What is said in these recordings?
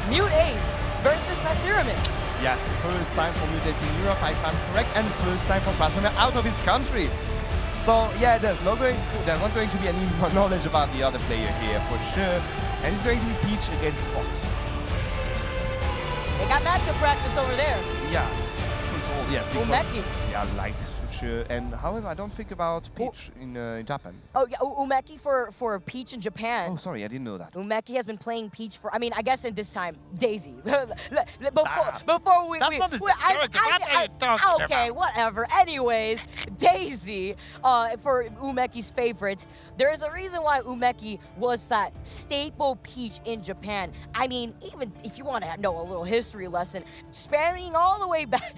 MUTEACE versus PASERIMAN. Yes, first time for MUTEACE in Europe, if I'm correct, and first time for PASERIMAN out of his country. So yeah, there's not going to be any more knowledge about the other player here for sure. And it's going to be Peach against Fox. They got matchup practice over there. Yeah. Yeah, Umeki. Yeah, light for sure. And however, I don't think about Peach in Japan. Oh yeah, Umeki for Peach in Japan. Oh, sorry, I didn't know that. Umeki has been playing Peach for, I mean, I guess in this time, Daisy. Before we... That's not the same. Okay, whatever. Anyways, Daisy, for Umeki's favorites, there is a reason why Umeki was that staple Peach in Japan. I mean, even if you want to know a little history lesson, spamming all the way back,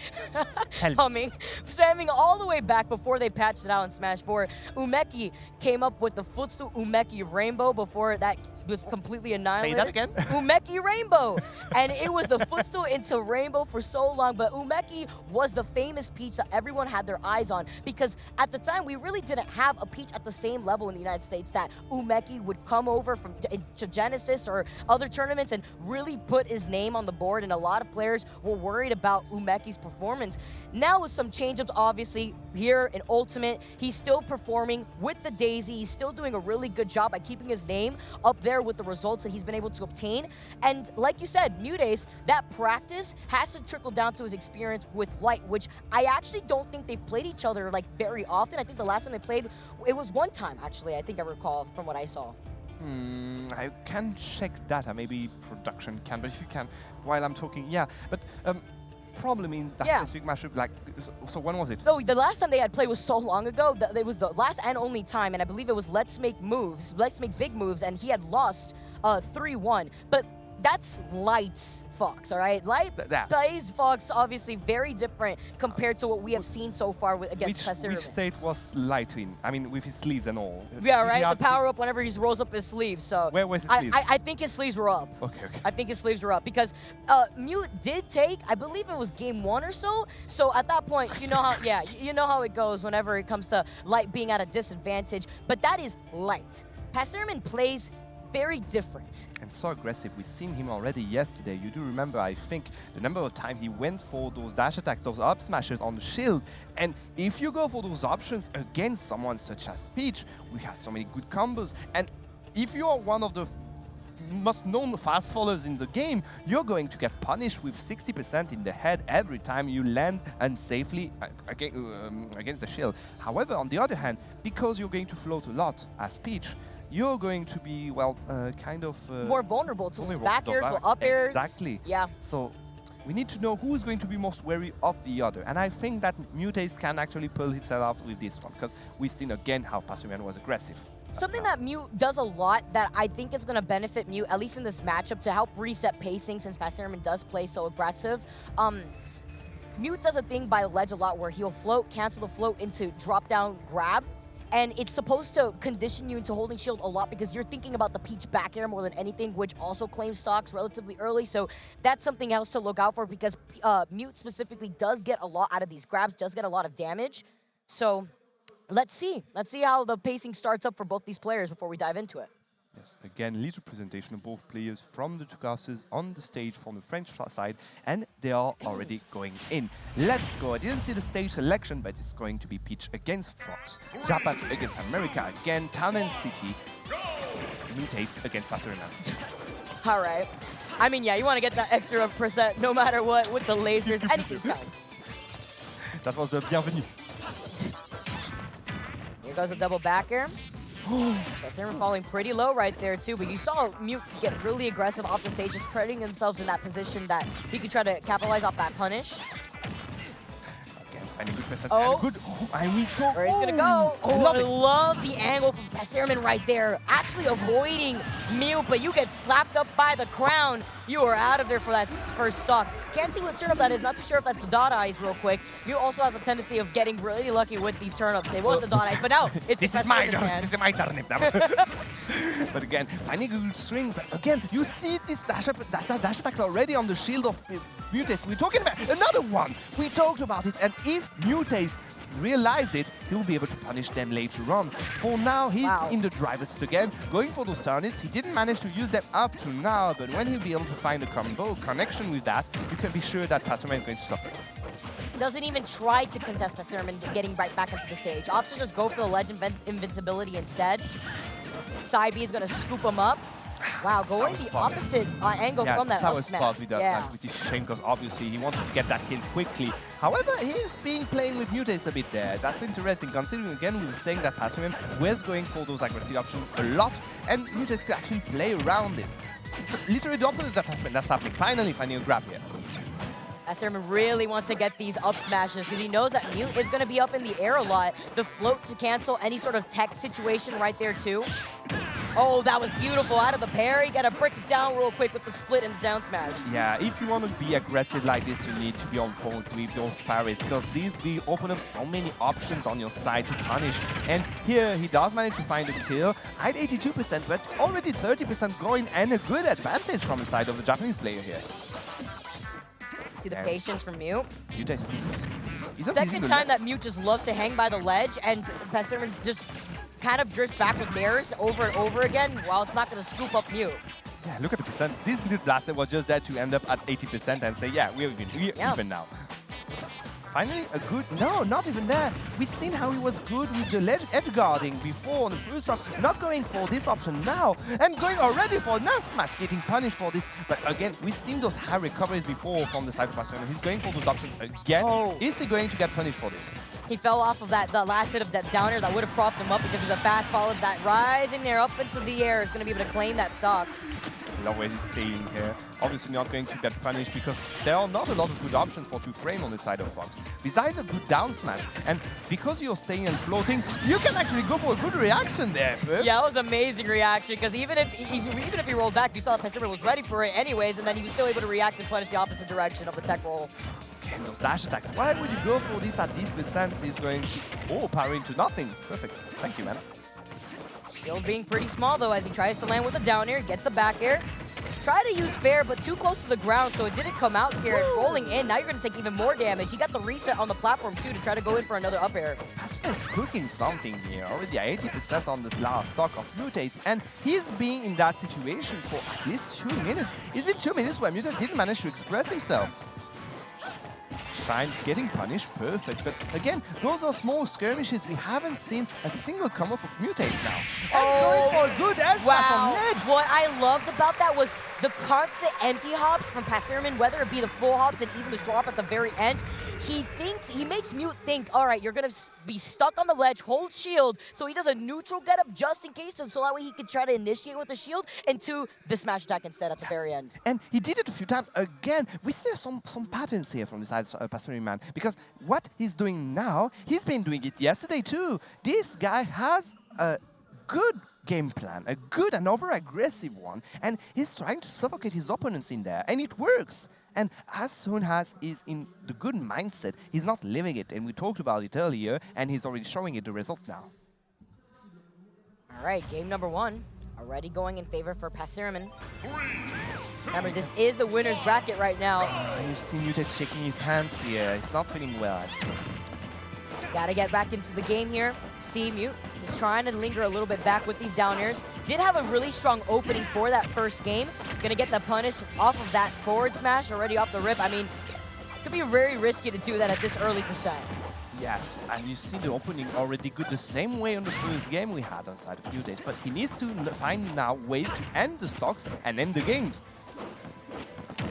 spamming all the way back before they patched it out in Smash 4, Umeki came up with the footstool Umeki Rainbow before that was completely annihilated. Say that again? Umeki Rainbow! And it was the footstool into Rainbow for so long, but Umeki was the famous Peach that everyone had their eyes on, because at the time we really didn't have a Peach at the same level in the United States that Umeki would come over from to Genesis or other tournaments and really put his name on the board, and a lot of players were worried about Umeki's performance. Now with some change-ups, obviously, here in Ultimate, he's still performing with the Daisy. He's still doing a really good job by keeping his name up there with the results that he's been able to obtain. And like you said, MUTEACE, that practice has to trickle down to his experience with Light, which I actually don't think they've played each other like very often. I think the last time they played, it was one time actually, I think I recall from what I saw. I can check data, maybe production can, but if you can, while I'm talking, yeah. But problem in that specific matchup, like, so when was it? Oh, the last time they had played was so long ago. It was the last and only time, and I believe it was Let's Make Big Moves, and he had lost 3-1. But that's Light's Fox, all right? Light plays Fox, obviously very different compared to what we have seen so far against PASERIMAN. Which state was Light in? I mean, with his sleeves and all. Yeah, right? The power up whenever he rolls up his sleeves. So where was his sleeves? I think his sleeves were up. Okay. I think his sleeves were up because Mute did take, I believe it was game 1 or so. So at that point, you know how, you know how it goes whenever it comes to Light being at a disadvantage. But that is Light. PASERIMAN plays very different. And so aggressive. We've seen him already yesterday. You do remember, I think, the number of times he went for those dash attacks, those up smashes on the shield. And if you go for those options against someone such as Peach, we have so many good combos. And if you are one of the most known fast followers in the game, you're going to get punished with 60% in the head every time you land unsafely against the shield. However, on the other hand, because you're going to float a lot as Peach, you're going to be, well, kind of... more vulnerable to back airs or up airs. Exactly. Yeah. So we need to know who's going to be most wary of the other. And I think that MUTEACE can actually pull himself out with this one, because we've seen again how PASERIMAN was aggressive. Something that Mute does a lot that I think is going to benefit Mute, at least in this matchup, to help reset pacing since PASERIMAN does play so aggressive. Mute does a thing by ledge a lot where he'll float, cancel the float into drop-down grab. And it's supposed to condition you into holding shield a lot because you're thinking about the Peach back air more than anything, which also claims stocks relatively early. So that's something else to look out for because Mute specifically does get a lot out of these grabs, does get a lot of damage. So let's see. Let's see how the pacing starts up for both these players before we dive into it. Yes, again, little presentation of both players from the two casters on the stage from the French side, and they are already going in. Let's go. I didn't see the stage selection, but it's going to be Peach against Fox, Japan against America again, Town and City, MUTEACE against PASERIMAN. All right. I mean, yeah, you want to get that extra percent no matter what with the lasers. Anything counts. That was the bienvenue. Here goes a double back air. PASERIMAN falling pretty low right there too, but you saw Mute get really aggressive off the stage, just putting themselves in that position that he could try to capitalize off that punish. Again, finding good percent. Oh, good. Where he's gonna go? Oh, I love the angle from PASERIMAN right there. Actually avoiding Mute, but you get slapped up by the crown. You are out of there for that first stock. Can't see what turnup that is. Not too sure if that's the dot eyes real quick. Mute also has a tendency of getting really lucky with these turnups. It was the dot eyes, but no, it's this is my turn. This is my turnip. But again, finding a good string. But again, you see this dash attack already on the shield of MUTEACE. We're talking about another one. We talked about it, and if MUTEACE realize it, he will be able to punish them later on. For now, he's in the driver's seat again, going for those turnips. He didn't manage to use them up to now, but when he'll be able to find a combo connection with that, you can be sure that PASERIMAN is going to suffer. Doesn't even try to contest PASERIMAN getting right back into the stage. Opts to just go for the ledge invincibility instead. Side B is going to scoop him up. Wow, going the opposite angle from that that was smash. smart with this chain, because obviously he wanted to get that kill quickly. However, he is playing with MUTEACE a bit there. That's interesting, considering again we were saying that PASERIMAN was going for those aggressive options a lot, and MUTEACE could actually play around this. It's literally the opposite that's happening. Finally finding a grab here. PASERIMAN really wants to get these up smashes because he knows that Mute is going to be up in the air a lot. The float to cancel any sort of tech situation right there too. Oh, that was beautiful out of the parry. Got to break it down real quick with the split and the down smash. Yeah, if you want to be aggressive like this, you need to be on point with those parries, because these will open up so many options on your side to punish. And here he does manage to find a kill at 82%, but already 30% going, and a good advantage from the side of the Japanese player here. See the patience from Mute. Second time that Mute just loves to hang by the ledge, and PASERIMAN just kind of drifts back with nairs over and over again, while it's not going to scoop up Mute. Yeah, look at the percent. This little blaster was just there to end up at 80% and say, yeah, we're even now. Finally, a good... No, not even there. We've seen how he was good with the edge guarding before on the first round. Not going for this option now. And going already for another smash, getting punished for this. But again, we've seen those high recoveries before from the side of PASERIMAN. He's going for those options again. Oh. Is he going to get punished for this? He fell off of the last hit of that downer that would have propped him up because of the fast fall of that rising there up into the air. Is going to be able to claim that stock. I love where he's staying here. Obviously not going to get punished because there are not a lot of good options for 2-frame on the side of Fox. Besides a good down smash, and because you're staying and floating, you can actually go for a good reaction there, Pip. Yeah, it was amazing reaction, because even if he rolled back, you saw that PASERIMAN was ready for it anyways, and then he was still able to react and punish the opposite direction of the tech roll. Again, those dash attacks. Why would you go for this at these percents? He's going to... Oh, power into nothing. Perfect. Thank you, man. Shield being pretty small, though, as he tries to land with the down air, gets the back air. Try to use fair, but too close to the ground, so it didn't come out here. Rolling in, now you're going to take even more damage. He got the reset on the platform, too, to try to go in for another up air. PASERIMAN's cooking something here. Already at 80% on this last stock of MUTEACE, and he's been in that situation for at least 2 minutes. It's been 2 minutes where MUTEACE didn't manage to express himself. Getting punished, perfect. But again, those are small skirmishes. We haven't seen a single combo for MUTEACE now. And going for a good S-smash from ledge. What I loved about that was the constant empty hops from PASERIMAN, whether it be the full hops and even the drop at the very end. He makes Mute think, all right, you're going to be stuck on the ledge, hold shield, so he does a neutral get up just in case, so that way he can try to initiate with the shield into the smash attack instead at the very end. And he did it a few times. Again, we see some patterns here from the side of PASERIMAN, because what he's doing now, he's been doing it yesterday too. This guy has a good game plan, a good and over-aggressive one, and he's trying to suffocate his opponents in there, and it works. And as soon as he's in the good mindset, he's not living it. And we talked about it earlier, and he's already showing it the result now. All right, game number 1. Already going in favor for PASERIMAN. Remember, this is the winner's bracket right now. You've seen MUTEACE shaking his hands here. He's not feeling well. Gotta get back into the game here. See, Mute is trying to linger a little bit back with these down airs. Did have a really strong opening for that first game. Gonna get the punish off of that forward smash already off the rip. I mean, it could be very risky to do that at this early percent. Yes, and you see the opening already good the same way on the first game we had on side of MUTEACE, but he needs to find now ways to end the stocks and end the games.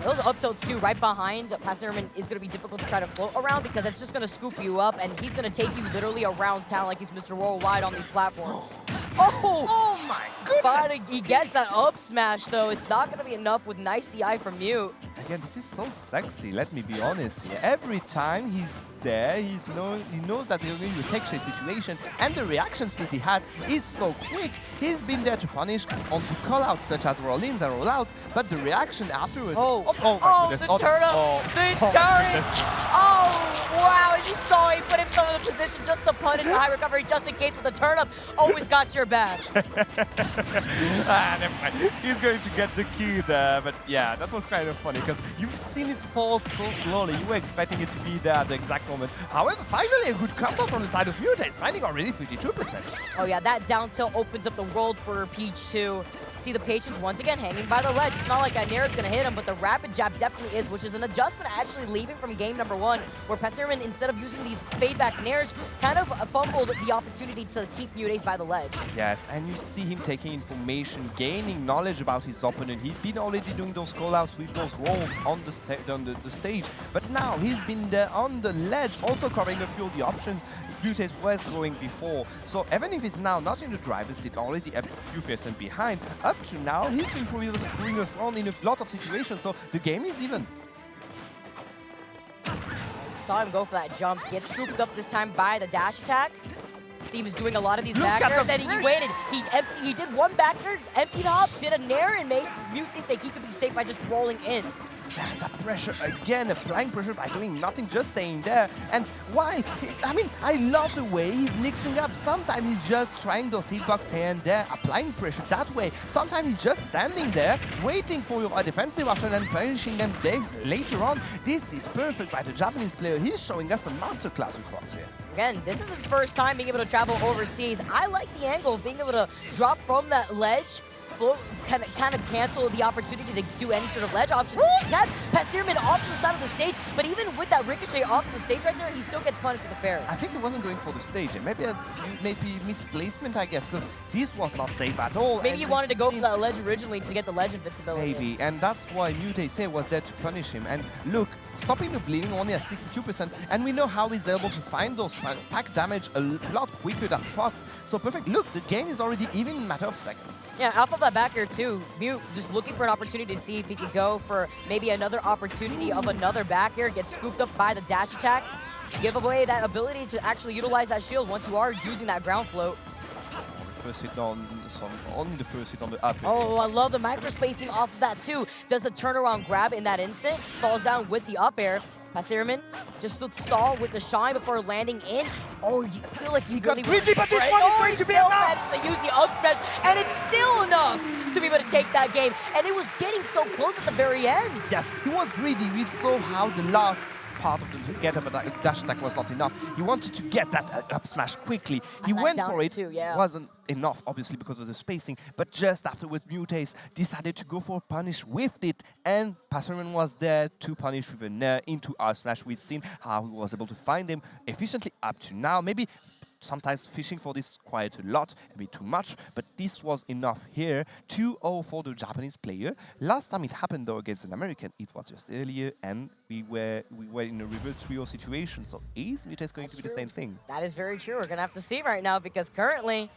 Those up tilts too, right behind PASERIMAN, is going to be difficult to try to float around because it's just going to scoop you up, and he's going to take you literally around town like he's Mr. Worldwide on these platforms. Oh my goodness! Finally, he gets that up smash though. It's not going to be enough with nice DI from Mute. Again, this is so sexy, let me be honest here. Every time he's there, he knows that he's going to take a situation, and the reaction speed he has is so quick. He's been there to punish on the call-outs such as roll-ins and roll-outs, but the reaction afterwards... Oh my goodness. The turn up! The turret! Oh, wow, and you saw he put himself in the position just to punish the high recovery just in case with the turn up. Always got your back. Never mind. He's going to get the key there, but yeah, that was kind of funny because you've seen it fall so slowly. You were expecting it to be there at the exact moment moment. However, finally a good combo from the side of MUTEACE, finding already 52%. Oh yeah, that down tilt opens up the world for Peach too. See the patience once again hanging by the ledge. It's not like that Nair is going to hit him, but the rapid jab definitely is, which is an adjustment actually leaving from game number 1, where PASERIMAN, instead of using these fade back Nairs, kind of fumbled the opportunity to keep MUTEACE by the ledge. Yes, and you see him taking information, gaining knowledge about his opponent. He's been already doing those call-outs with those rolls on the stage, but now he's been there on the ledge, also covering a few of the options MUTEACE was going before. So even if he's now not in the driver's seat, already a few percent behind, up to now he's been proving us wrong in a lot of situations, so the game is even. Saw him go for that jump, get scooped up this time by the dash attack. See, he was doing a lot of these back airs, then he waited. He did one back air, emptied off, did a Nair, and made Mute think that he could be safe by just rolling in. And the pressure again, applying pressure by doing nothing, just staying there. And why? I mean, I love the way he's mixing up. Sometimes he's just trying those hitbox here and there, applying pressure that way. Sometimes he's just standing there, waiting for your defensive option and punishing them later on. This is perfect by the Japanese player. He's showing us a masterclass with Fox here. Again, this is his first time being able to travel overseas. I like the angle of being able to drop from that ledge, kind of cancel the opportunity to do any sort of ledge option. That's PASERIMAN off to the side of the stage, but even with that ricochet off the stage right there, he still gets punished with the fair. I think he wasn't going for the stage. Maybe misplacement, I guess, because this was not safe at all. Maybe he wanted to go for that ledge originally to get the ledge invincibility. Maybe, and that's why MUTEACE here was there to punish him. And look, stopping the bleeding only at 62%, and we know how he's able to find those pack damage a lot quicker than Fox. So perfect. Look, the game is already even in a matter of seconds. Yeah, off of that back air too, Mute just looking for an opportunity to see if he could go for maybe another opportunity of another back air, get scooped up by the dash attack, give away that ability to actually utilize that shield once you are using that ground float. First hit on only the first hit on the up. Oh, I love the micro spacing off of that too. Does the turnaround grab in that instant, falls down with the up air. PASERIMAN just stood stall with the shine before landing in. Oh, I feel like he really greedy, but this one is going to be enough. Managed to use the up smash, and it's still enough to be able to take that game. And it was getting so close at the very end. Yes, he was greedy. We saw how the last part of the get-up attack, dash attack was not enough. He wanted to get that up smash quickly. He went for it. Too, yeah. Wasn't enough, obviously, because of the spacing. But just afterwards, MUTEACE decided to go for a punish with it, and PASERIMAN was there to punish with a Nair into up smash. We've seen how he was able to find him efficiently up to now. Maybe sometimes fishing for this quite a lot, a bit too much, but this was enough here. 2-0 for the Japanese player. Last time it happened though against an American, it was just earlier, and we were in a reverse 3-0 situation. So is MUTEACE going to be the same thing? That is very true. We're gonna have to see right now, because currently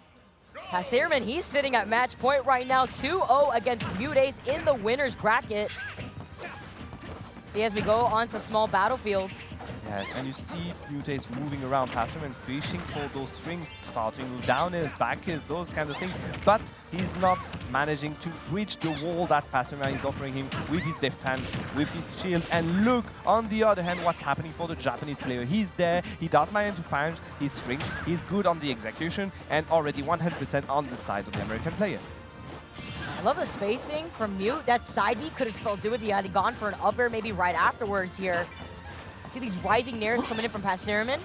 PASERIMAN, he's sitting at match point right now, 2-0 against MUTEACE in the winner's bracket. See, as we go on to small battlefields. Yes, and you see MUTEACE moving around PASERIMAN, fishing for those strings, starting with down airs, back airs, those kinds of things. But he's not managing to breach the wall that PASERIMAN is offering him with his defense, with his shield. And look, on the other hand, what's happening for the Japanese player. He's there, he does manage to find his strings, he's good on the execution, and already 100% on the side of the American player. I love the spacing from Mute. That side B could have spelled do it. He had gone for an up air maybe right afterwards here. See these rising nairs coming in from PASERIMAN.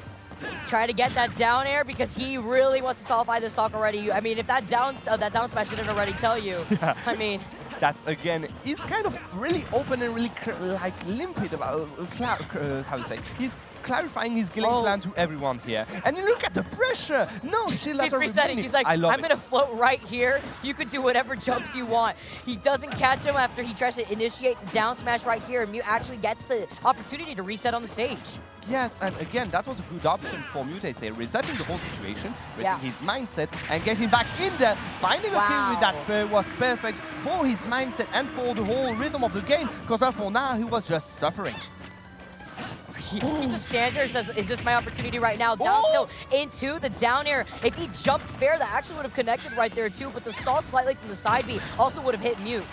Try to get that down air because he really wants to solidify this stock already. I mean, if that down smash didn't already tell you, yeah. I mean. That's, again, he's kind of really open and really like limpid about, how to say, he's clarifying his killing plan to everyone here. And look at the pressure! No, he's resetting. He's like, I'm going to float right here. You could do whatever jumps you want. He doesn't catch him after he tries to initiate the down smash right here. And Mute actually gets the opportunity to reset on the stage. Yes, and again, that was a good option for MUTEACE here, resetting the whole situation, resetting his mindset, and getting back in there. Finding a kill with that pair was perfect for his mindset and for the whole rhythm of the game, because for now, he was just suffering. He just stands there and says, is this my opportunity right now? Down tilt into the down air. If he jumped fair, that actually would have connected right there too, but the stall slightly from the side B also would have hit Mute.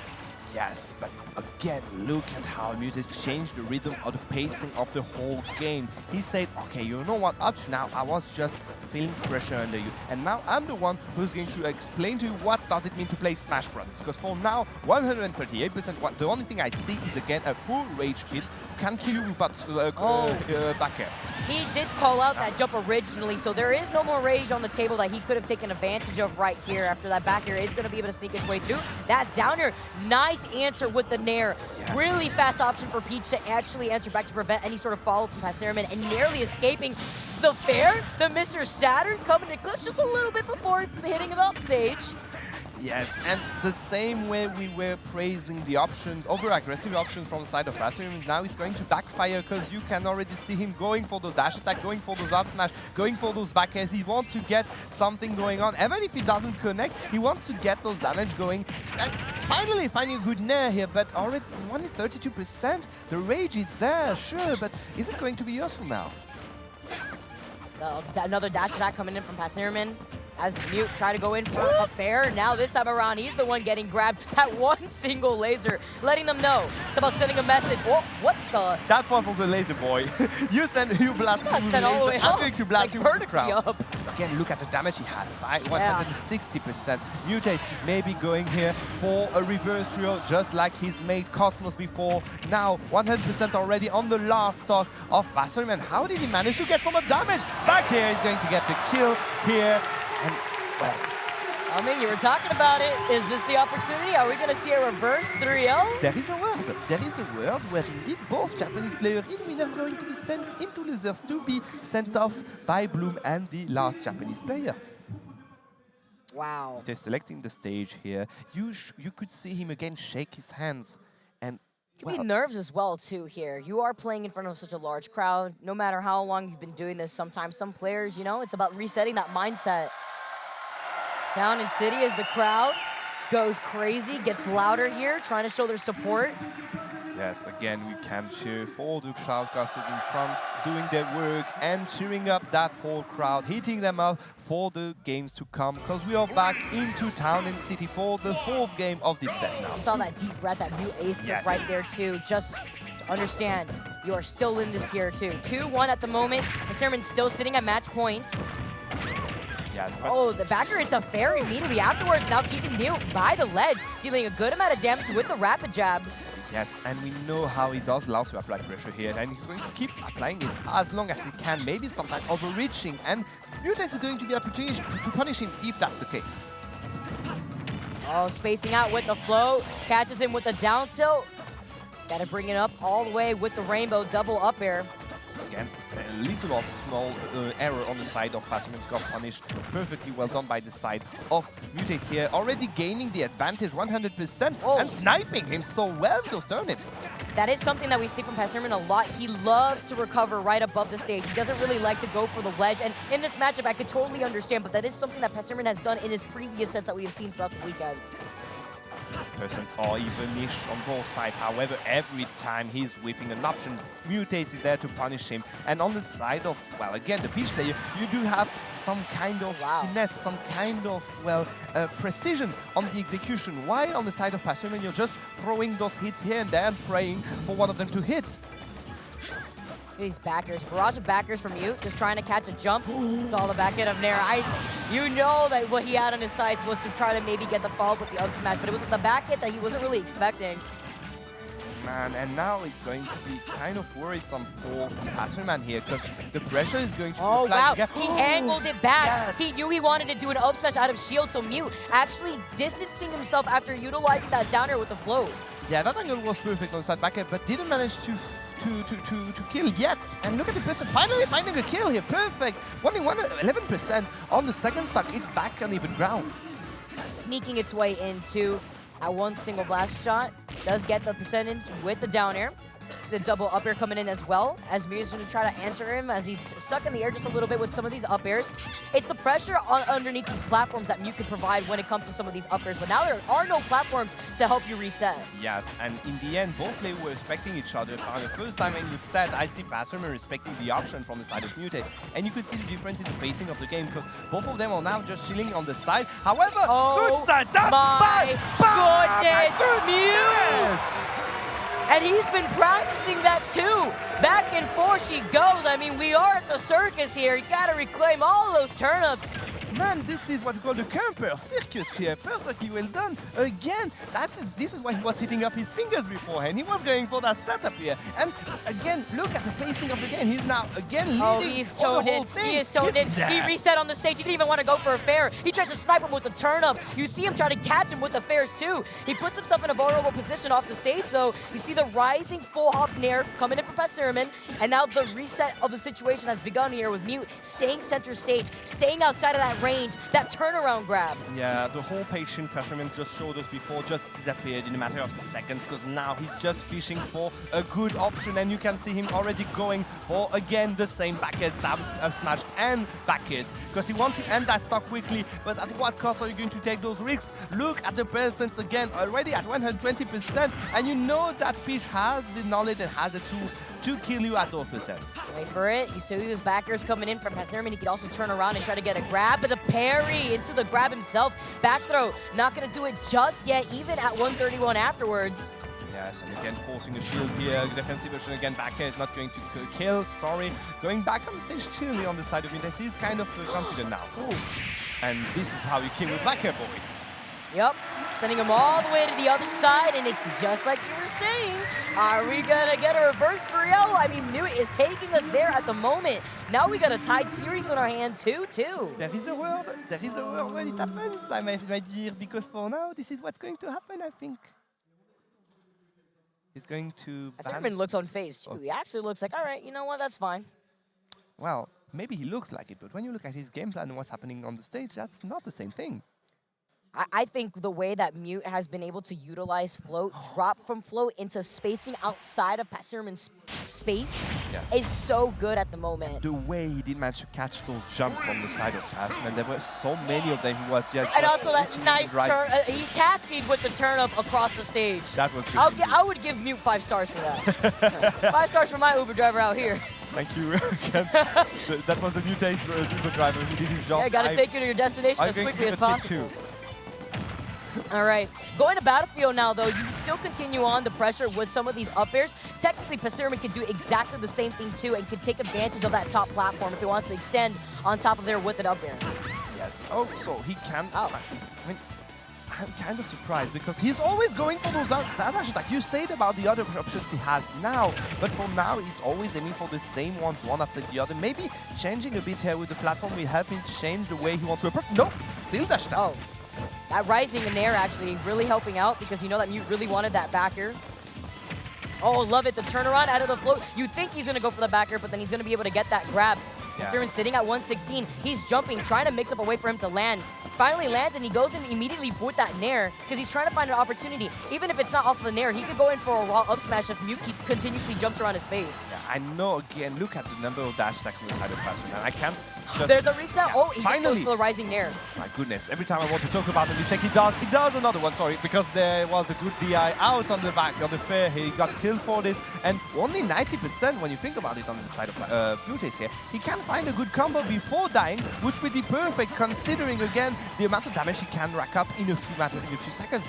Yes, but again, look at how MUTEACE changed the rhythm of the pacing of the whole game. He said, okay, you know what, up to now I was just feeling pressure under you, and now I'm the one who's going to explain to you what does it mean to play Smash Brothers. Because for now, 138%, the only thing I see is again a full rage hit. Can kill you with back air. He did call out that jump originally, so there is no more rage on the table that he could have taken advantage of right here after that back air is going to be able to sneak his way through. That down air, nice answer with the nair. Yeah. Really fast option for Peach to actually answer back to prevent any sort of follow from PASERIMAN and nearly escaping the fair. The Mr. Saturn coming to clutch just a little bit before hitting him off stage. Yes, and the same way we were praising the options, over-aggressive options from the side of PASERIMAN, now it's going to backfire because you can already see him going for those dash attack, going for those up smash, going for those back airs. He wants to get something going on. Even if he doesn't connect, he wants to get those damage going. And finally finding a good nair here, but already only 32%. The rage is there, sure, but is it going to be useful now? Another dash attack coming in from PASERIMAN. As Mute try to go in for a fair. Now this time around, he's the one getting grabbed. That one single laser, letting them know. It's about sending a message. Oh, what the? That one from the laser boy. You blast him with the all the way I'm going to blast like you with the crowd. Up. Again, look at the damage he had. 160%. MUTEACE maybe going here for a reverse throw, just like his mate Cosmos before. Now 100% already on the last stock of PASERIMAN. How did he manage to get so much damage? Back here, he's going to get the kill here. And, well, I mean, you were talking about it. Is this the opportunity? Are we going to see a reverse 3-0? There is a world. There is a world where indeed both Japanese players in winner are going to be sent into losers to be sent off by Bloom and the last Japanese player. Wow. They're selecting the stage here. You could see him again shake his hands. And could be nerves as well, too, here. You are playing in front of such a large crowd. No matter how long you've been doing this, sometimes some players, you know, it's about resetting that mindset. Town and City as the crowd goes crazy, gets louder here, trying to show their support. Yes, again, we can cheer for the shoutcasters in France doing their work and cheering up that whole crowd, heating them up for the games to come, because we are back into Town and City for the 4th game of this set now. You saw that deep breath, that MUTEACE took right there too. Just understand, you are still in this here too. 2-1 at the moment. PASERIMAN's still sitting at match point. Yes, oh, the backer, it's a fair immediately afterwards, now keeping Mute by the ledge, dealing a good amount of damage with the rapid jab. Yes, and we know how he does love to apply pressure here, and he's going to keep applying it as long as he can, maybe sometimes overreaching, and MUTEACE is going to get an opportunity to punish him if that's the case. Oh, spacing out with the flow, catches him with the down tilt. Gotta bring it up all the way with the rainbow double up air. Again, a little of small error on the side of PASERIMAN got punished. Perfectly well done by the side of MUTEACE here, already gaining the advantage 100% and sniping him so well with those turnips. That is something that we see from PASERIMAN a lot. He loves to recover right above the stage. He doesn't really like to go for the ledge. And in this matchup, I could totally understand, but that is something that PASERIMAN has done in his previous sets that we have seen throughout the weekend. Percents are even-ish on both sides. However, every time he's whipping an option, MUTEACE is there to punish him. And on the side of, well, again, the Peach player, you do have some kind of finesse, some kind of, well, precision on the execution. While on the side of PASERIMAN, you're just throwing those hits here and there and praying for one of them to hit. These backers, barrage of backers from Mute, just trying to catch a jump. Saw the back end of Nair. You know that what he had on his sights was to try to maybe get the follow-up with the up smash, but it was the back hit that he wasn't really expecting. Man, and now it's going to be kind of worrisome for PASERIMAN here, because the pressure is going to oh, wow. Again. He angled it back. Yes. He knew he wanted to do an up smash out of shield, so Mute actually distancing himself after utilizing that down air with the flow. Yeah, that angle was perfect on the side back air, but didn't manage to kill yet. And look at the person finally finding a kill here. Perfect. Only 11% on the second stock. It's back on even ground. Sneaking its way into that one single blast shot. Does get the percentage with the down air. The double up air coming in as well, as Muse is going to try to answer him as he's stuck in the air just a little bit with some of these up airs. It's the pressure underneath these platforms that Mute can provide when it comes to some of these up airs, but now there are no platforms to help you reset. Yes, and in the end, both players were respecting each other. For the first time in the set, I see PASERIMAN respecting the option from the side of MUTEACE, and you could see the difference in the pacing of the game, because both of them are now just chilling on the side. However, good side, that's my goodness, MUTEACE! And he's been practicing that too. Back and forth she goes. I mean, we are at the circus here. You gotta reclaim all those turnips. Man, this is what we call the camper circus here. Perfectly well done. Again, this is why he was hitting up his fingers beforehand. He was going for that setup here. And again, look at the pacing of the game. He's now again leading. Oh, he's toned in. He is toned in. He reset on the stage. He didn't even want to go for a fair. He tries to snipe him with the turnip. You see him try to catch him with the fairs too. He puts himself in a vulnerable position off the stage though. You see the rising full hop nair coming in from PASERIMAN. And now the reset of the situation has begun here with Mute staying center stage, staying outside of that range, that turnaround grab. Yeah, the whole patient PASERIMAN just showed us before just disappeared in a matter of seconds because now he's just fishing for a good option and you can see him already going for, again, the same back air smash and back airs because he wants to end that stock quickly, but at what cost are you going to take those risks? Look at the percents again, already at 120%, and you know that Fish has the knowledge and has the tools to kill you at those percents. Wait for it. You see his backers coming in from PASERIMAN. He could also turn around and try to get a grab, but the parry into the grab himself. Back throw, not going to do it just yet, even at 131 afterwards. Yes, and again forcing a shield here. Defensive version again, back air is not going to kill, sorry. Going back on the stage chilly on the side of MUTEACE. He's kind of confident now. Ooh. And this is how you kill with back air, boy. Yep, sending him all the way to the other side, and it's just like you were saying. Are we gonna get a reverse 3-0? I mean, Mute is taking us there at the moment. Now we got a tied series on our hand, 2-2. There is a world when it happens, my dear, because for now, this is what's going to happen, I think. He's going to PASERIMAN looks unfazed, too. He actually looks like, all right, you know what, that's fine. Well, maybe he looks like it, but when you look at his game plan and what's happening on the stage, that's not the same thing. I think the way that Mute has been able to utilize float, drop from float into spacing outside of PASERIMAN's space is so good at the moment. The way he did manage to catch those jump from the side of PASERIMAN, there were so many of them who was just and also that nice turn, he taxied with the turnip across the stage. That was good. I would give Mute 5 stars for that. 5 stars for my Uber driver out here. Thank you. That was the MUTEACE Uber driver who did his job. Yeah, gotta take you to your destination as quickly as possible. All right, going to Battlefield now, though, you still continue on the pressure with some of these up airs. Technically, PASERIMAN can do exactly the same thing, too, and can take advantage of that top platform if he wants to extend on top of there with an up air. Yes. Oh, so he can. Oh. I mean, I'm kind of surprised because he's always going for those dash attacks. You said about the other options he has now, but for now, he's always aiming for the same ones, one after the other. Maybe changing a bit here with the platform will help him change the way he wants to approach. No, still dash attack. Oh. That rising in air actually really helping out because you know that Mute really wanted that backer. Oh, love it. The turnaround out of the float. You think he's going to go for the backer, but then he's going to be able to get that grab. PASERIMAN sitting at 116. He's jumping, trying to mix up a way for him to land. Finally lands, and he goes in immediately with that nair because he's trying to find an opportunity. Even if it's not off of the nair, he could go in for a raw up smash if Mute continuously jumps around his face. Yeah, I know, again, look at the number of dash attacks on the side of PASERIMAN. I can't just... There's a reset. Yeah, oh, he finally goes for the rising nair. My goodness, every time I want to talk about him, he does another one, sorry, because there was a good DI out on the back of the fair. He got killed for this, and only 90% when you think about it on the side of MUTEACE here. He can find a good combo before dying, which would be perfect considering, again, the amount of damage he can rack up in a few seconds.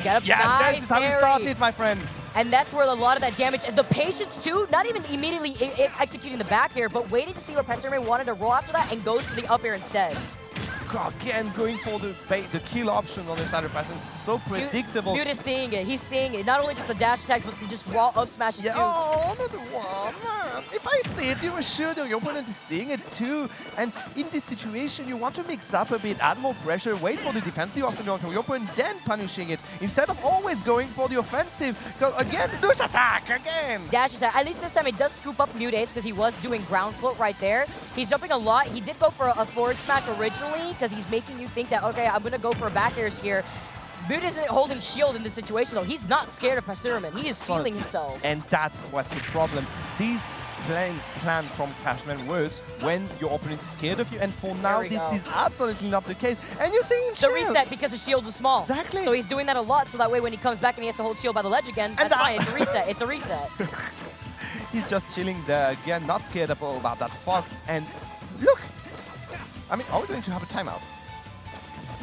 Get up. Yeah, nice this is how we started, my friend. And that's where a lot of that damage, and the patience too, not even immediately executing the back air, but waiting to see where PASERIMAN wanted to roll after that and goes for the up air instead. Again, going for the kill option on the side of PASERIMAN, so predictable. Mute is seeing it. He's seeing it. Not only just the dash attacks, but just raw up smashes too. Oh, another one, man. If I see it, you sure that your opponent is seeing it too. And in this situation, you want to mix up a bit, add more pressure, wait for the defensive option of your opponent, then punishing it, instead of always going for the offensive. Because again, dash attack, again. Dash attack. At least this time it does scoop up MUTEACE because he was doing ground float right there. He's jumping a lot. He did go for a forward smash originally because he's making you think that, okay, I'm going to go for back airs here. Mute isn't holding shield in this situation, though. He's not scared of PASERIMAN. He is feeling himself. And that's what's the problem. This plan from PASERIMAN works when your opponent is scared of you, and for now, this is absolutely not the case. And you're seeing the reset because the shield was small. Exactly. So he's doing that a lot, so that way when he comes back and he has to hold shield by the ledge again, that's fine. It's a reset. It's a reset. He's just chilling there again, not scared about that fox. And look, I mean, are we going to have a timeout?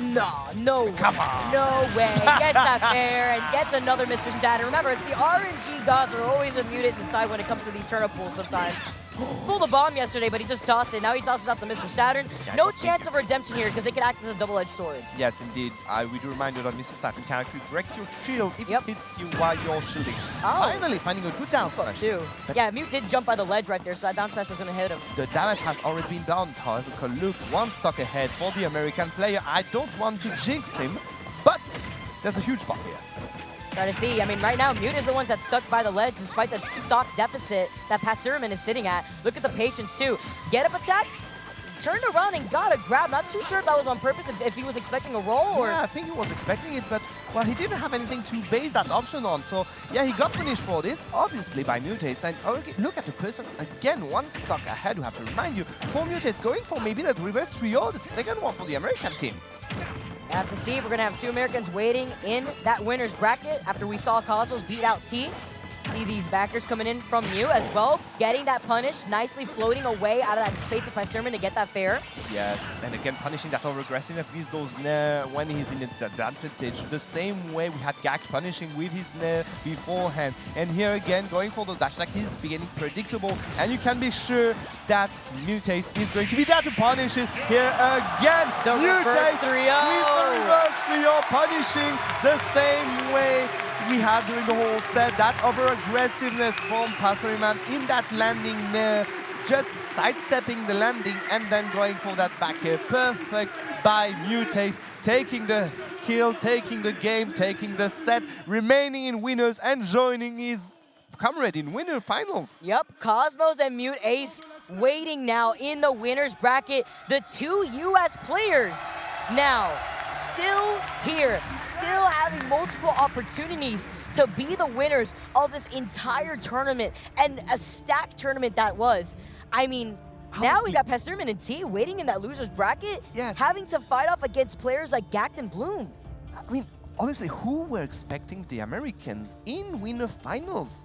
No Come way. on. No way. Gets that fair and gets another Mr. Saturn. Remember, it's the RNG gods are always on MUTEACE's side when it comes to these turnip pools sometimes. Pulled a bomb yesterday, but he just tossed it. Now he tosses out the Mr. Saturn. No chance of redemption here because it can act as a double-edged sword. Yes, indeed. We do remind you that Mr. Saturn can actually wreck your shield if Yep. it hits you while you're shielding. Oh. Finally finding a good down smash. Too. But Yeah, Mute did jump by the ledge right there, so that down smash was going to hit him. the damage has already been done. However, look, one stock ahead for the American player. I don't want to jinx him, but there's a huge spot here. Try to see. I mean, right now, Mute is the ones that's stuck by the ledge despite the stock deficit that PASERIMAN is sitting at. Look at the patience, too. Get up attack, turned around and got a grab. Not too sure if that was on purpose, if he was expecting a roll or... Yeah, I think he was expecting it, but, well, he didn't have anything to base that option on. So, yeah, he got punished for this, obviously, by MUTEACE. And okay, look at the person, again, one stock ahead. We have to remind you, for MUTEACE, going for maybe that reverse trio, the second one for the American team. I have to see if we're going to have two Americans waiting in that winner's bracket after we saw Cosmos beat out T. See these backers coming in from Mew as well, getting that punish, nicely floating away out of that space of PASERIMAN to get that fair. Yes, and again, punishing that over-aggressiveness with those Nair when he's in its advantage. The same way we had Gak punishing with his Nair beforehand. And here again, going for the dash attack is beginning predictable. And you can be sure that MUTEACE is going to be there to punish it. Here again, The reverse 3-0. with the reverse 3-0 punishing the same way we had during the whole set. That over-aggressiveness from PASERIMAN in that landing Nair, just sidestepping the landing and then going for that back air. Perfect by MUTEACE, taking the kill, taking the game, taking the set, remaining in winners and joining his comrade in winner finals. Yep, Cosmos and MUTEACE waiting now in the winner's bracket. The two US players now still here, still having multiple opportunities to be the winners of this entire tournament, and a stacked tournament that was. I mean, now we got PASERIMAN and T waiting in that loser's bracket, Yes. having to fight off against players like Gact and Bloom. I mean, honestly, who were expecting the Americans in winner finals?